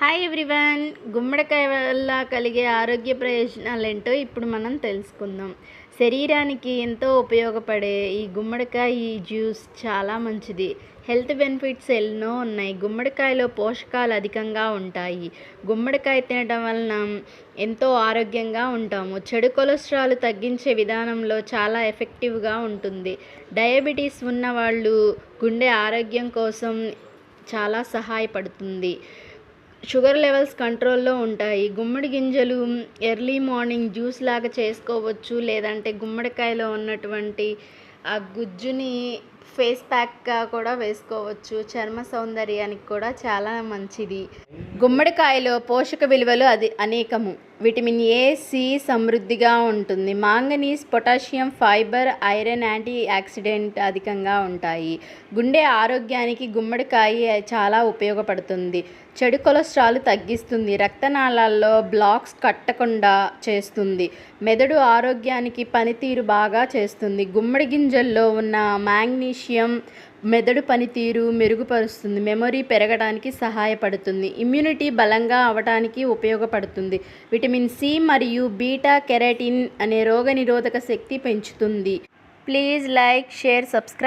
Hi everyone. గుమ్మడికాయ వల్ల కలిగే ఆరోగ్య ప్రయోజనాలేంటో ఇప్పుడు మనం తెలుసుకుందాం. శరీరానికి ఎంతో ఉపయోగపడే ఈ గుమ్మడికాయ జ్యూస్ చాలా మంచిది. హెల్త్ బెనిఫిట్స్ ఎన్నో ఉన్నాయి. గుమ్మడికాయలో పోషకాలు అధికంగా ఉంటాయి. గుమ్మడికాయ తినడం వలన ఎంతో ఆరోగ్యంగా ఉంటాము. చెడు కొలెస్ట్రాల్ తగ్గించే విధానంలో చాలా ఎఫెక్టివ్గా ఉంటుంది. డయాబెటీస్ ఉన్నవాళ్ళు గుండె ఆరోగ్యం కోసం చాలా సహాయపడుతుంది. షుగర్ లెవెల్స్ కంట్రోల్లో ఉంటాయి. గుమ్మడి గింజలు ఎర్లీ మార్నింగ్ జ్యూస్ లాగా చేసుకోవచ్చు, లేదంటే గుమ్మడికాయలో ఉన్నటువంటి ఆ గుజ్జుని ఫేస్ ప్యాక్గా కూడా వేసుకోవచ్చు. చర్మ సౌందర్యానికి కూడా చాలా మంచిది. గుమ్మడికాయలో పోషక విలువలు అనేకము. విటమిన్ ఏ, సి సమృద్ధిగా ఉంటుంది. Manganese, potassium, fibre, iron, anti oxidant అధికంగా ఉంటాయి. గుండె ఆరోగ్యానికి గుమ్మడికాయ చాలా ఉపయోగపడుతుంది. చెడు కొలెస్ట్రాల్ తగ్గిస్తుంది. రక్తనాళాల్లో బ్లాక్స్ కట్టకుండా చేస్తుంది. మెదడు ఆరోగ్యానికి పనితీరు బాగా చేస్తుంది. గుమ్మడి గింజల్లో ఉన్న మాగ్నీషియం మెదడు పనితీరు మెరుగుపరుస్తుంది. మెమొరీ పెరగడానికి సహాయపడుతుంది. ఇమ్యూనిటీ బలంగా అవడానికి ఉపయోగపడుతుంది. విటమిన్ సి మరియు బీటా కెరటిన్ అనే రోగనిరోధక శక్తి పెంచుతుంది. Please like, share, subscribe.